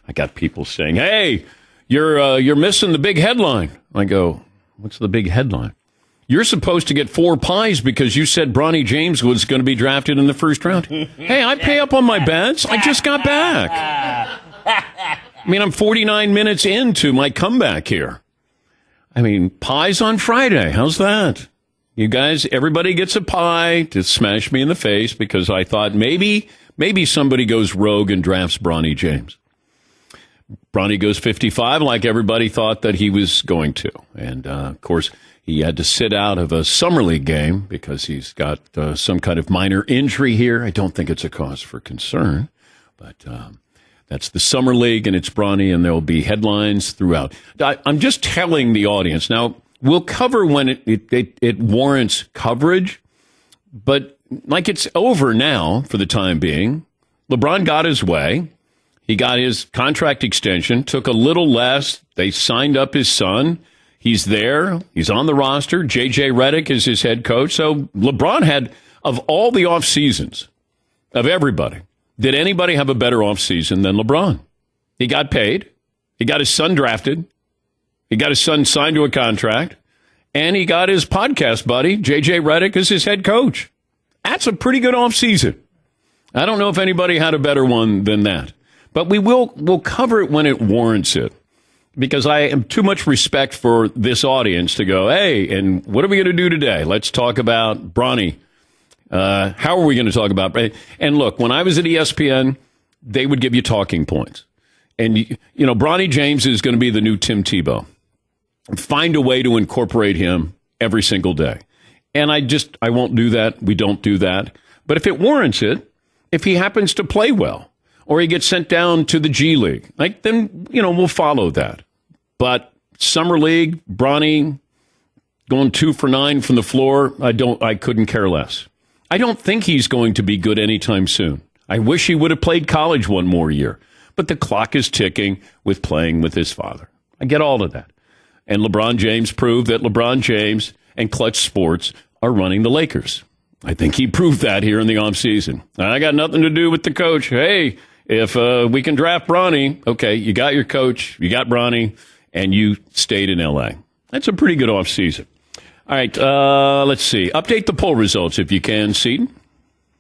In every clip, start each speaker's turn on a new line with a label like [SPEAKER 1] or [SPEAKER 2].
[SPEAKER 1] I got people saying, "Hey, you're missing the big headline." I go, "What's the big headline?" "You're supposed to get 4 pies because you said Bronny James was going to be drafted in the first round." Hey, I pay up on my bets. I just got back. I mean, I'm 49 minutes into my comeback here. I mean, pies on Friday. How's that? You guys, everybody gets a pie to smash me in the face because I thought maybe somebody goes rogue and drafts Bronny James. Bronny goes 55 like everybody thought that he was going to. And, of course, he had to sit out of a summer league game because he's got some kind of minor injury here. I don't think it's a cause for concern, but that's the summer league, and it's Bronny, and there will be headlines throughout. I'm just telling the audience. Now, we'll cover when it warrants coverage, but like it's over now for the time being. LeBron got his way. He got his contract extension, took a little less. They signed up his son. He's there. He's on the roster. JJ Reddick is his head coach. So LeBron had, of all the off seasons of everybody, did anybody have a better off season than LeBron? He got paid. He got his son drafted. He got his son signed to a contract. And he got his podcast buddy, JJ Reddick, as his head coach. That's a pretty good off season. I don't know if anybody had a better one than that. But we'll cover it when it warrants it. Because I am too much respect for this audience to go, hey, and what are we going to do today? Let's talk about Bronny. How are we going to talk about? And look, when I was at ESPN, they would give you talking points. And, you know, Bronny James is going to be the new Tim Tebow. Find a way to incorporate him every single day. And I won't do that. We don't do that. But if it warrants it, if he happens to play well, or he gets sent down to the G League, then, you know, we'll follow that. But Summer League, Bronny going 2 for 9 from the floor, I couldn't care less. I don't think he's going to be good anytime soon. I wish he would have played college one more year. But the clock is ticking with playing with his father. I get all of that. And LeBron James proved that LeBron James and Clutch Sports are running the Lakers. I think he proved that here in the offseason. I got nothing to do with the coach. Hey, if we can draft Bronny, okay, you got your coach, you got Bronny, and you stayed in L.A. That's a pretty good offseason. All right, let's see. Update the poll results if you can, Seton.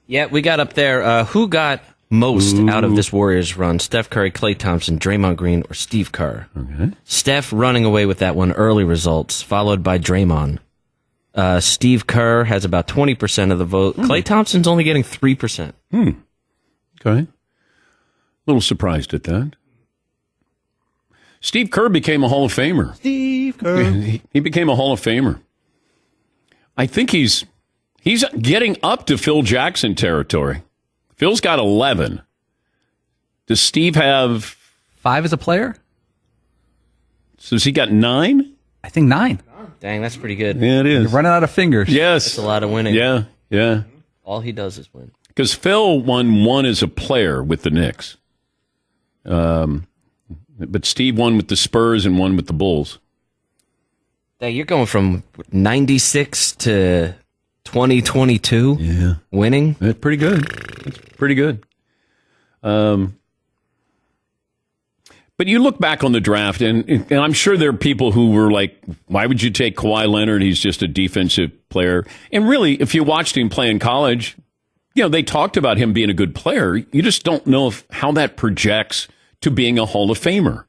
[SPEAKER 2] Yeah, we got up there. Who got most out of this Warriors run? Steph Curry, Klay Thompson, Draymond Green, or Steve Kerr? Okay. Steph running away with that one, early results, followed by Draymond. Steve Kerr has about 20% of the vote. Klay Thompson's only getting 3%.
[SPEAKER 1] Okay. A little surprised at that. Steve Kerr became a Hall of Famer.
[SPEAKER 2] Steve Kerr.
[SPEAKER 1] He became a Hall of Famer. I think he's getting up to Phil Jackson territory. Phil's got 11. Does Steve have
[SPEAKER 3] 5 as a player?
[SPEAKER 1] So has he got 9?
[SPEAKER 3] I think 9.
[SPEAKER 2] Dang, that's pretty good.
[SPEAKER 1] Yeah, it is.
[SPEAKER 3] You're running out of fingers.
[SPEAKER 1] Yes.
[SPEAKER 2] That's a lot of winning.
[SPEAKER 1] Yeah.
[SPEAKER 2] All he does is win.
[SPEAKER 1] Because Phil won 1 as a player with the Knicks. But Steve won with the Spurs and 1 with the Bulls.
[SPEAKER 2] Dang, you're going from 96 to 2022 winning.
[SPEAKER 1] That's pretty good. That's pretty good. But you look back on the draft, and I'm sure there are people who were like, why would you take Kawhi Leonard? He's just a defensive player. And really, if you watched him play in college, you know, they talked about him being a good player. You just don't know how that projects to being a Hall of Famer.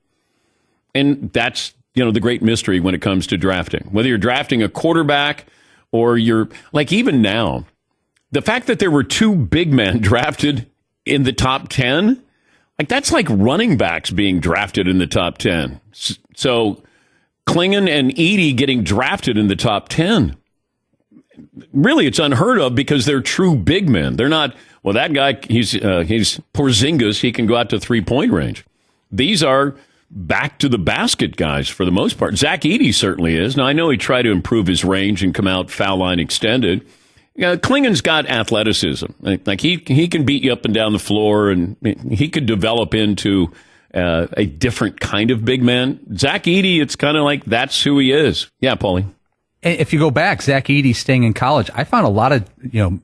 [SPEAKER 1] And that's, you know, the great mystery when it comes to drafting. Whether you're drafting a quarterback or you're, like even now, the fact that there were 2 big men drafted in the top 10, like that's like running backs being drafted in the top 10. So Klingon and Edey getting drafted in the top 10. Really, it's unheard of because they're true big men. They're not, well, that guy, he's Porzingis. He can go out to 3-point range. These are back to the basket guys for the most part. Zach Edey certainly is. Now, I know he tried to improve his range and come out foul line extended. Klingon's got athleticism. Like he can beat you up and down the floor, and he could develop into a different kind of big man. Zach Edey, it's kind of like that's who he is. Yeah, Paulie.
[SPEAKER 3] If you go back, Zach Edey staying in college, I found a lot of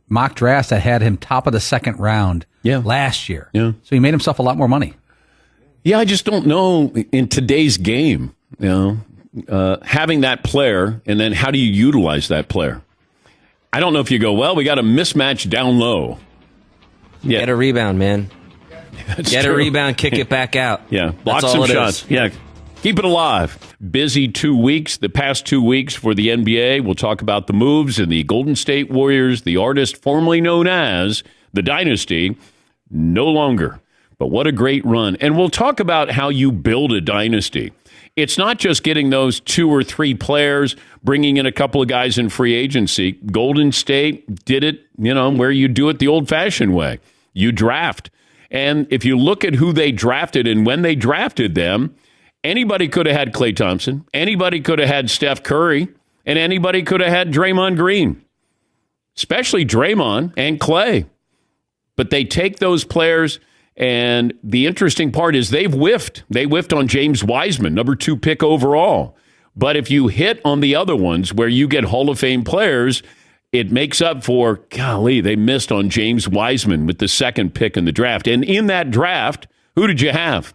[SPEAKER 3] mock drafts that had him top of the second round last year. Yeah. So he made himself a lot more money.
[SPEAKER 1] Yeah, I just don't know in today's game, having that player, and then how do you utilize that player? I don't know if you go, well, we got a mismatch down low. Yeah.
[SPEAKER 2] Get a rebound, man. Get
[SPEAKER 1] true.
[SPEAKER 2] a rebound, kick it back out.
[SPEAKER 1] Yeah, block
[SPEAKER 2] That's
[SPEAKER 1] some
[SPEAKER 2] all it
[SPEAKER 1] shots.
[SPEAKER 2] is.
[SPEAKER 1] Yeah, keep it alive. Busy 2 weeks, the past 2 weeks for the NBA. We'll talk about the moves in the Golden State Warriors, the artist formerly known as the Dynasty, no longer. But what a great run. And we'll talk about how you build a dynasty. It's not just getting those 2 or 3 players, bringing in a couple of guys in free agency. Golden State did it, where you do it the old-fashioned way. You draft. And if you look at who they drafted and when they drafted them, anybody could have had Klay Thompson, anybody could have had Steph Curry, and anybody could have had Draymond Green, especially Draymond and Klay. But they take those players, and the interesting part is they've whiffed. They whiffed on James Wiseman, number 2 pick overall. But if you hit on the other ones where you get Hall of Fame players, it makes up for, golly, they missed on James Wiseman with the 2nd pick in the draft. And in that draft, who did you have?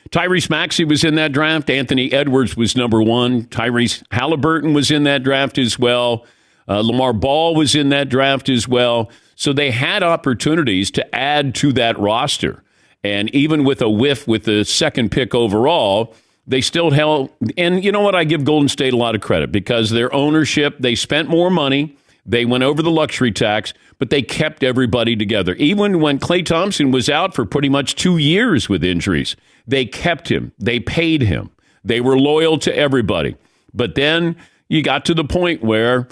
[SPEAKER 1] Tyrese Maxey was in that draft. Anthony Edwards was number 1. Tyrese Halliburton was in that draft as well. Lamar Ball was in that draft as well. So they had opportunities to add to that roster. And even with a whiff with the 2nd pick overall, they still held. And you know what? I give Golden State a lot of credit because their ownership, they spent more money. They went over the luxury tax, but they kept everybody together. Even when Klay Thompson was out for pretty much 2 years with injuries, they kept him. They paid him. They were loyal to everybody. But then you got to the point where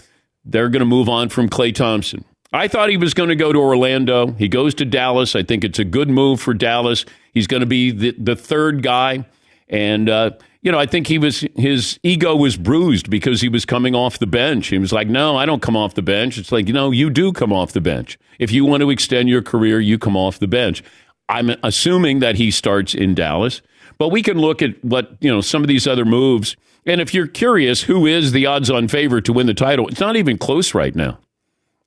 [SPEAKER 1] they're going to move on from Klay Thompson. I thought he was going to go to Orlando. He goes to Dallas. I think it's a good move for Dallas. He's going to be the 3rd guy. And, I think his ego was bruised because he was coming off the bench. He was like, no, I don't come off the bench. It's like, you do come off the bench. If you want to extend your career, you come off the bench. I'm assuming that he starts in Dallas. But we can look at what, some of these other moves. And if you're curious, who is the odds-on favorite to win the title? It's not even close right now.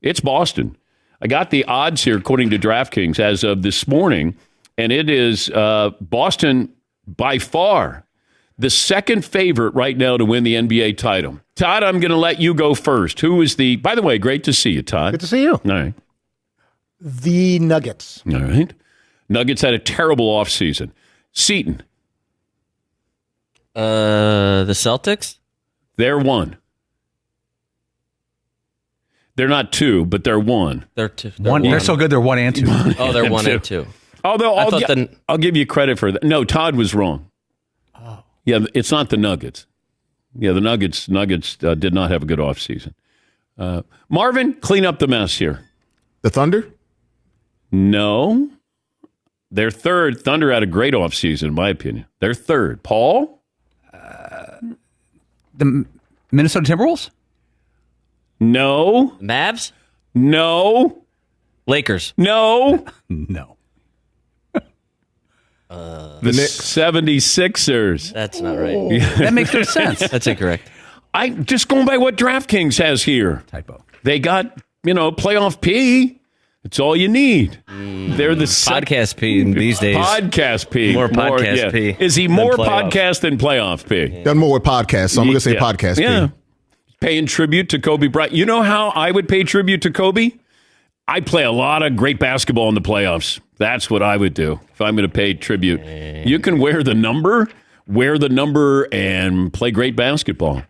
[SPEAKER 1] It's Boston. I got the odds here according to DraftKings as of this morning, and it is Boston by far the 2nd favorite right now to win the NBA title. Todd, I'm going to let you go first. Who is by the way, great to see you, Todd.
[SPEAKER 4] Good to see you.
[SPEAKER 1] All right.
[SPEAKER 4] The Nuggets.
[SPEAKER 1] All right. Nuggets had a terrible offseason. Seton.
[SPEAKER 2] The Celtics?
[SPEAKER 1] They're 1. They're not 2, but they're 1.
[SPEAKER 2] They're 2.
[SPEAKER 3] They're so good, they're 1 and 2.
[SPEAKER 2] Oh, they're 1 and 2.
[SPEAKER 1] Although I'll give you credit for that. No, Todd was wrong. Oh. Yeah, it's not the Nuggets. Yeah, the Nuggets did not have a good offseason. Marvin, clean up the mess here.
[SPEAKER 5] The Thunder?
[SPEAKER 1] No. They're 3rd. Thunder had a great offseason, in my opinion. They're 3rd. Paul?
[SPEAKER 3] The Minnesota Timberwolves?
[SPEAKER 1] No.
[SPEAKER 2] Mavs?
[SPEAKER 1] No.
[SPEAKER 2] Lakers?
[SPEAKER 1] No.
[SPEAKER 3] No.
[SPEAKER 1] The 76ers.
[SPEAKER 2] That's not right.
[SPEAKER 3] That makes no sense.
[SPEAKER 2] That's incorrect.
[SPEAKER 1] I just going by what DraftKings has here.
[SPEAKER 3] Typo.
[SPEAKER 1] They got, playoff P. It's all you need. They're the
[SPEAKER 2] Podcast P these days.
[SPEAKER 1] Podcast P.
[SPEAKER 2] More podcast P.
[SPEAKER 1] Is he more podcast than playoff P?
[SPEAKER 5] Done more with podcasts, so I'm going to say podcast
[SPEAKER 1] Yeah.
[SPEAKER 5] P.
[SPEAKER 1] Paying tribute to Kobe Bryant. You know how I would pay tribute to Kobe? I play a lot of great basketball in the playoffs. That's what I would do if I'm going to pay tribute. You can wear the number and play great basketball.